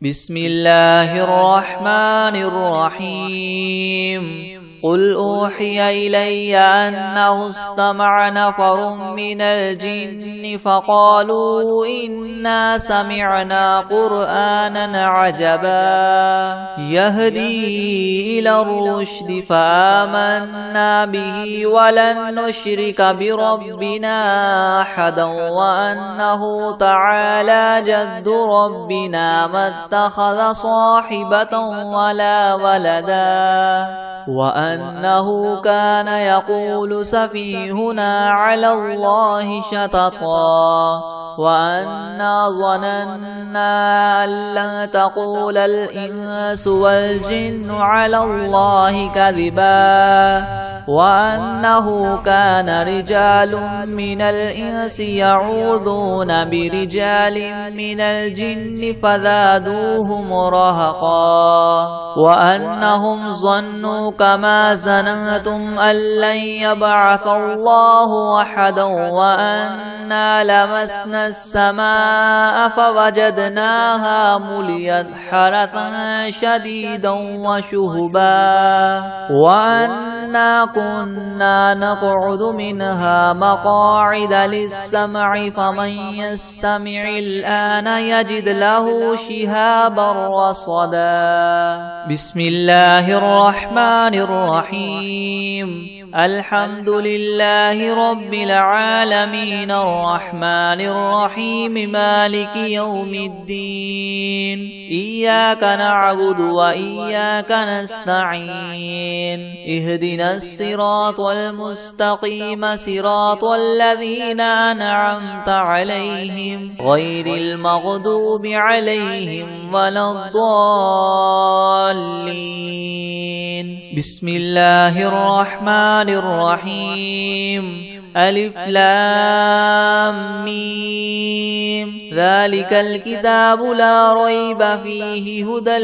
بسم الله الرحمن الرحيم قل أوحي إلي أنه استمع نفر من الجن فقالوا إنا سمعنا قرآنا عجبا يهدي إلى الرشد فآمنا به ولن نشرك بربنا أحدا وأنه تعالى جد ربنا ما اتخذ صاحبة ولا ولدا وأنه كان يقول سفيهنا على الله شططا وأنا ظننا أن لن تقول الإنس والجن على الله كذبا وأنه كان رجال من الإنس يعوذون برجال من الجن فزادوهم رهقا وأنهم ظنوا كما ظننتم أن لن يبعث الله أحدا وأنا لمسنا السماء فوجدناها مليت حرسا شديدا وشهبا وأنا كنا نقعد منها مقاعد للسمع فمن يستمع الآن يجد له شهابا رصدا بسم الله الرحمن الرحيم الحمد لله رب العالمين الرحمن الرحيم مالك يوم الدين إياك نعبد وإياك نستعين اهدنا الصراط المستقيم صراط الذين أنعمت عليهم غير المغضوب عليهم ولا الضالين بسم الله الرحمن الرحيم ألف لام ميم ذلك الكتاب لا ريب فيه هدى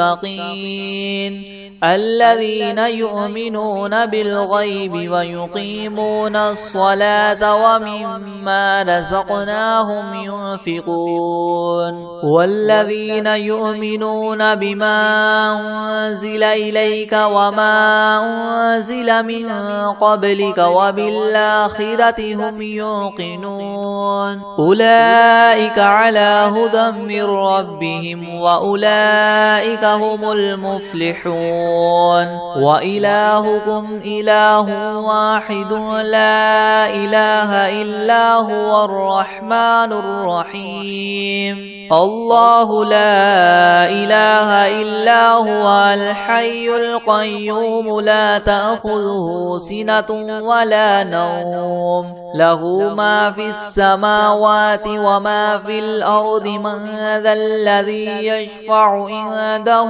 للمتقين الذين يؤمنون بالغيب ويقيمون الصلاة ومما رزقناهم ينفقون والذين يؤمنون بما أنزل إليك وما أنزل من قبلك وبالآخرة هم يوقنون أولئك على هدى من ربهم وأولئك هم المفلحون وإلهكم إله واحد لا إله إلا هو الرحمن الرحيم الله لا إله إلا هو الحي القيوم لا تأخذه سنة ولا نوم له ما في السماوات وما في الأرض من ذا الذي يشفع عنده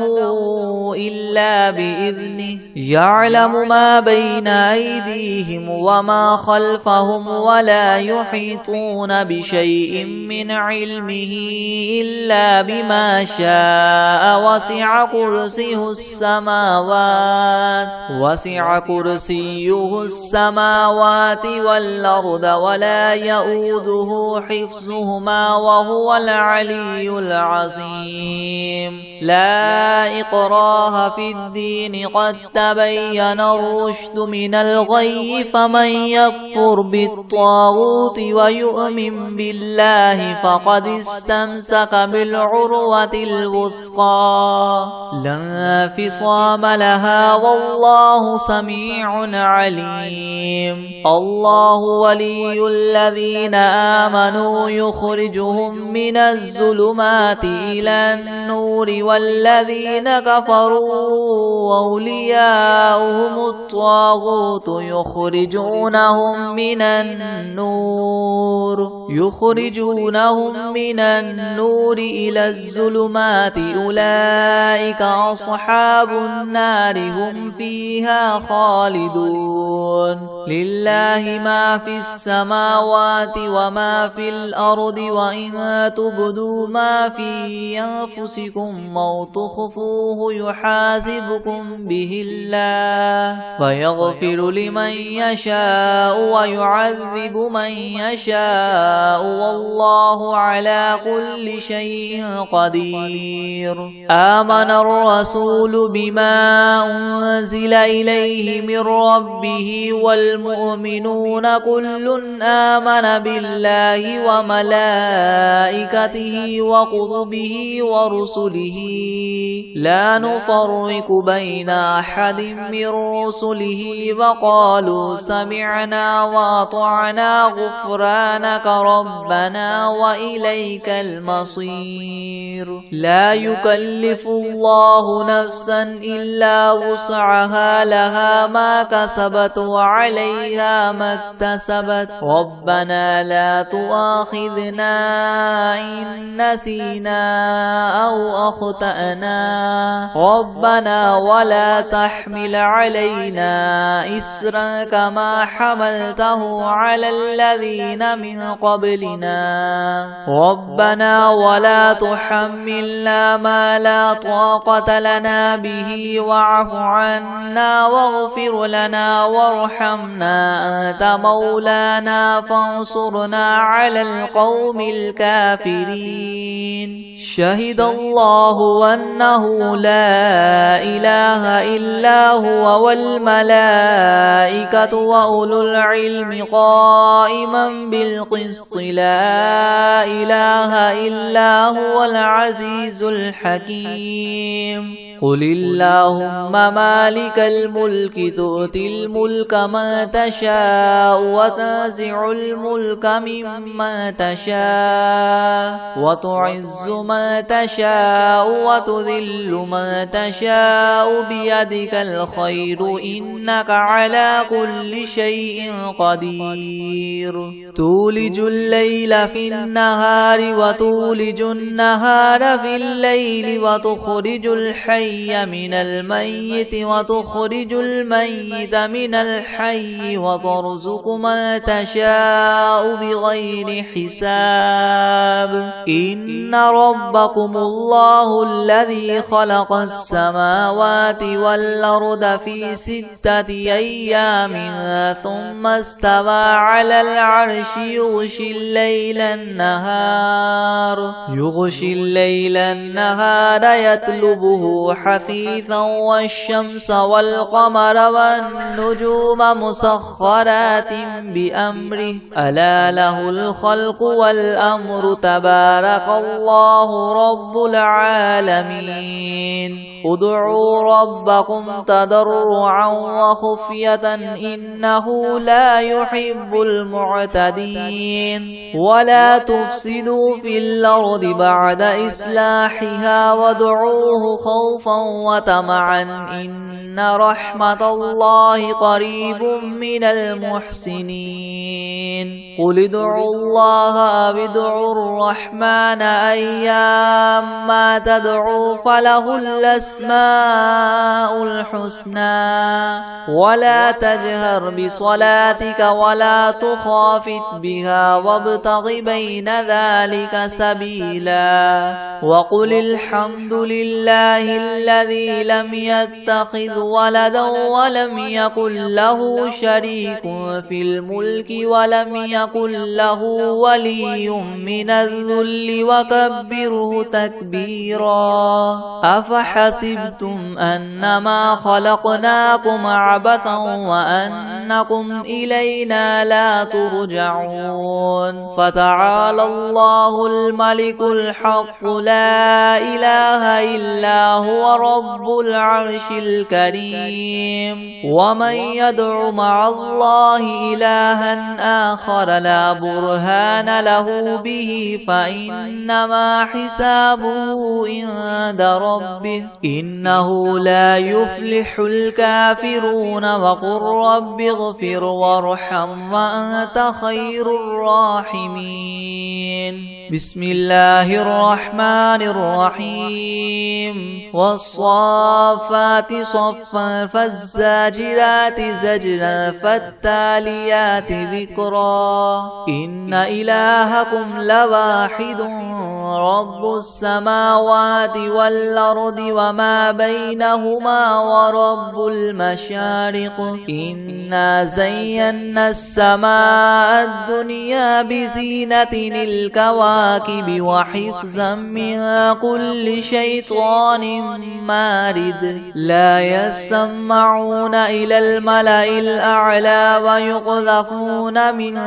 إلا بإذنه يعلم ما بين أيديهم وما خلفهم ولا يحيطون بشيء من علمه إلا بما شاء وسع كرسيه السماوات والأرض ولا يؤوده حفظهما وهو العلي العظيم لا إكراه في الدين قد تبين الرشد من الغي فمن يكفر بالطاغوت ويؤمن بالله فقد استمسك بالعروة الوثقى لا انفصام لها والله سميع عليم الله ولي الذين آمنوا يخرجهم من الظلمات إلى النور والذين كفروا أولياؤهم الطاغوت يخرجونهم من النور إلى الظلمات أولئك أصحاب النار هم فيها خالدون لله ما في السماوات وما في الأرض وإن تبدوا ما في أنفسكم أو تخفوه يحاسبكم يحاسبكم به الله فيغفر لمن يشاء ويعذب من يشاء والله على كل شيء قدير. آمن الرسول بما أنزل إليه من ربه والمؤمنون كل آمن بالله وملائكته وكتبه ورسله لا نفرق بين أحد من رسله وقالوا سمعنا وأطعنا غفرانك ربنا وإليك المصير. لا يكلف الله نفسا إلا وسعها لها ما كسبت وعليها ما اكتسبت ربنا لا تؤاخذنا إن نسينا أو أخطأنا ربنا ولا تحمل علينا إسرا كما حملته على الذين من قبلنا ربنا ولا تحملنا ما لا طاقة لنا به واعف عنا واغفر لنا وارحمنا أنت مولانا فانصرنا على القوم الكافرين. شهد الله أنه لا إله إلا هو والملائكة وأولو العلم قائما بالقسط لا إله إلا هو العزيز الحكيم. قل اللهم مالك الملك تؤتي الملك من تشاء وتنزع الملك ممن تشاء وتعز من تشاء وتذل من تشاء بيدك الخير إنك على كل شيء قدير. تولج الليل في النهار وتولج النهار في الليل وتخرج الحي من الميت وتخرج الميت من الحي وترزق من تشاء بغير حساب. إن ربكم الله الذي خلق السماوات والأرض في 6 أيام ثم استوى على العرش يغشي الليل النهار يطلبه حثيثا والشمس والقمر والنجوم مسخرات بأمره ألا له الخلق والأمر تبارك الله رب العالمين. ادعوا ربكم تضرعا وخفية إنه لا يحب المعتدين. ولا تفسدوا في الأرض بعد إصلاحها وادعوه خوفا وطمعا إن رحمة الله قريب من المحسنين. قل ادعوا الله أو ادعوا الرحمن أيما تدعوا فله الأسماء الحسنى ولا تجهر بصلاتك ولا تخافت بها وابتغ بين ذلك سبيلا. وقل الحمد لله الذي لم يتخذ ولدا ولم يكن له شريك في الملك ولم يكن له ولي من الذل وكبره تكبيرا. أفحسبتم أنما خلقناكم عبثا وأنكم إلينا لا ترجعون. فتعالى الله الملك الحق لا إله إلا هو رب العرش الكريم. ومن يدع مع الله إلها آخر لا برهان له به فإنما حسابه عند ربه إنه لا يفلح الكافرون. وقل رب اغفر وارحم وأنت خير الراحمين. بسم الله الرحمن الرحيم والصافات صفا فالزاجرات زجرا فالتاليات ذكرا إن إلهكم لواحد رب السماوات والأرض وما بينهما ورب المشارق إنا زينا السماء الدنيا بزينة الكواكب وحفظا من كل شيطان مارد لا يسمعون إلى الملأ الأعلى ويقذفون من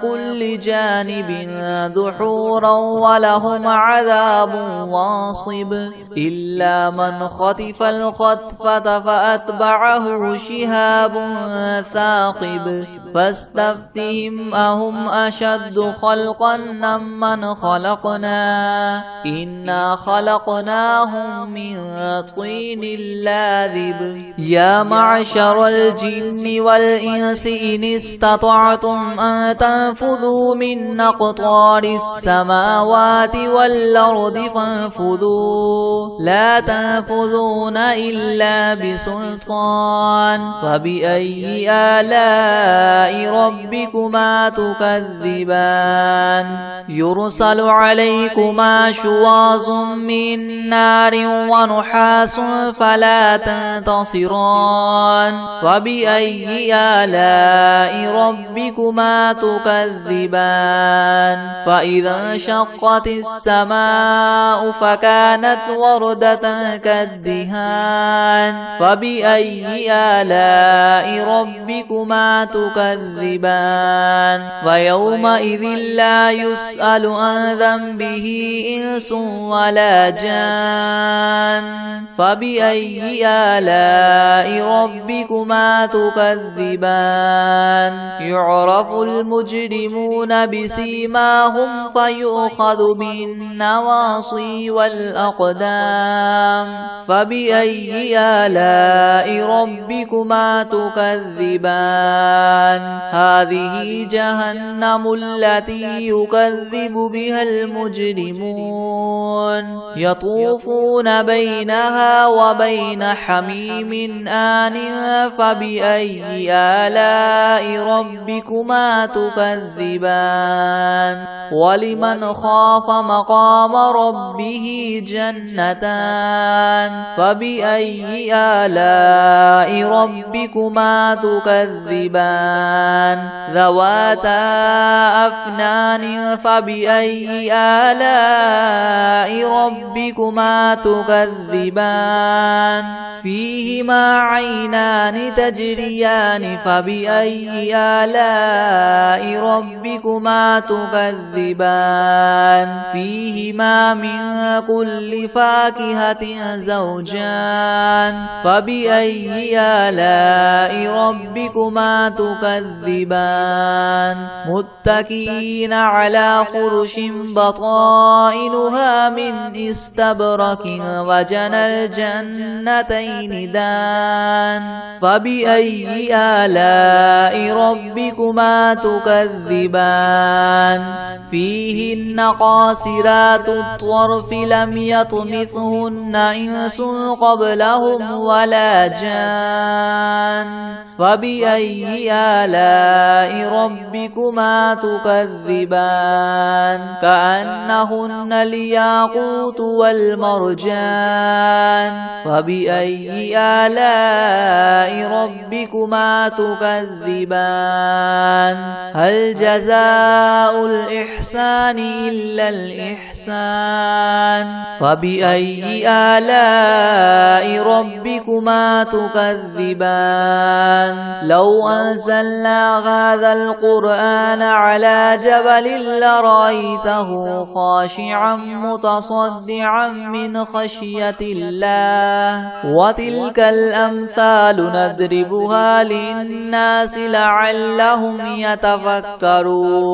كل جانب دحورا ولهم عذاب واصب إلا من خطف الخطفة فأتبعه شهاب ثاقب فاستفتهم أهم أشد خلقا ممن خلقنا إنا خلقناهم من طين لاذب يا معشر الجن والإنس إن استطعتم أن تنفذوا من أقطار السماوات والأرض فانفذوا لا تنفذون إلا بسلطان فبأي آلاء ربكما تكذبان يرسل عليكما شواظ من نار ونحاس فلا تنتصران فبأي آلاء ربكما تكذبان فإذا انشقت السماء فكانت وردة كالدهان فبأي آلاء ربكما تكذبان فيومئذ لا يسأل عن ذنبه إنس ولا جان فبأي آلاء ربكما تكذبان يعرف المجرمون بسيماهم فيؤخذ بالنواصي والأقدام فبأي آلاء ربكما تكذبان هذه جهنم التي يكذب بها المجرمون يطوفون بينها وبين حميم آن فبأي آلاء ربكما تكذبان ولمن خاف مقام ربه جنتان فبأي آلاء ربكما تكذبان ذواتا أفنان فبأي آلاء ربكما تكذبان فيهما عينان تجريان فبأي آلاء ربكما تكذبان فيهما من كل فاكهة زوجان فبأي آلاء ربكما تكذبان متكئين على فرش بطائنها من استبرق وجنى الجنتين دان فبأي آلاء ربكما تكذبان فيهن قاصرات الطرف لم يطمثهن إنس قبلهم ولا جان فبأي آلاء ربكما تكذبان كأنهن الياقوت والمرجان فبأي آلاء ربكما تكذبان هل جزاء الإحسان إلا الإحسان فبأي آلاء ربكما تكذبان لو أنزلنا هذا القرآن على جبل لرأيته خاشعا متصدعا من خشية الله وتلك الأمثال نضربها للناس لعلهم يتفكرون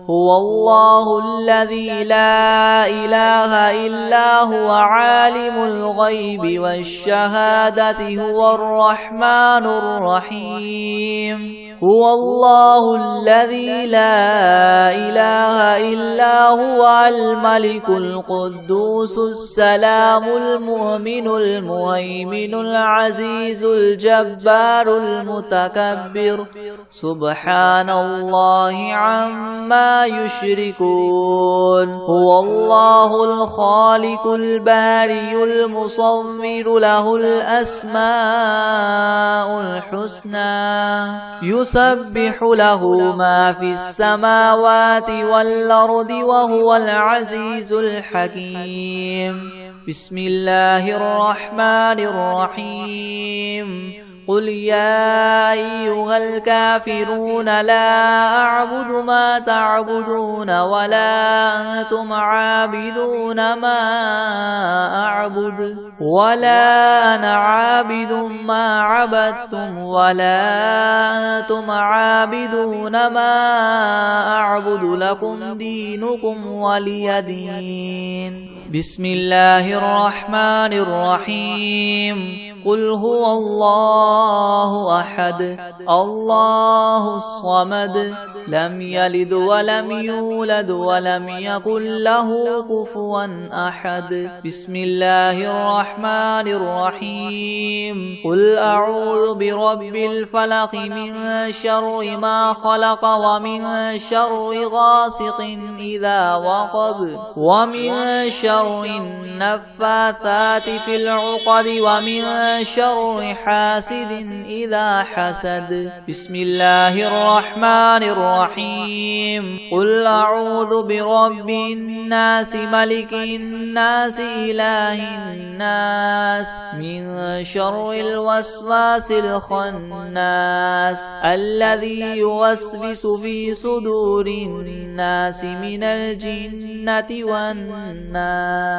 هو الله الذي لا إله إلا هو عالم الغيب والشهادة هو الرحمن الرحيم هو الله الذي لا إله إلا هو الملك القدوس السلام المؤمن المهيمن العزيز الجبار المتكبر سبحان الله عما يشركون هو الله الخالق الباري المصور له الأسماء الحسنى يسبح له ما في السماوات والأرض وهو العزيز الحكيم بسم الله الرحمن الرحيم قل يا أيها الكافرون لا أعبد ما تعبدون ولا أنتم عابدون ما أعبد ولا أنا عابد ما عبدتم ولا أنتم عابدون ما أعبد لكم دينكم ولي دين بسم الله الرحمن الرحيم قل هو الله أحد الله الصمد لم يلد ولم يولد ولم يكن له كفوا أحد بسم الله الرحمن الرحيم قل أعوذ برب الفلق من شر ما خلق ومن شر غاسق إذا وقب ومن شر النفاثات في العقد ومن شر حاسد إذا حسد بسم الله الرحمن الرحيم قل أعوذ برب الناس ملك الناس إله الناس من شر الوسواس الخناس الذي يوسوس في صدور الناس من الجنة والناس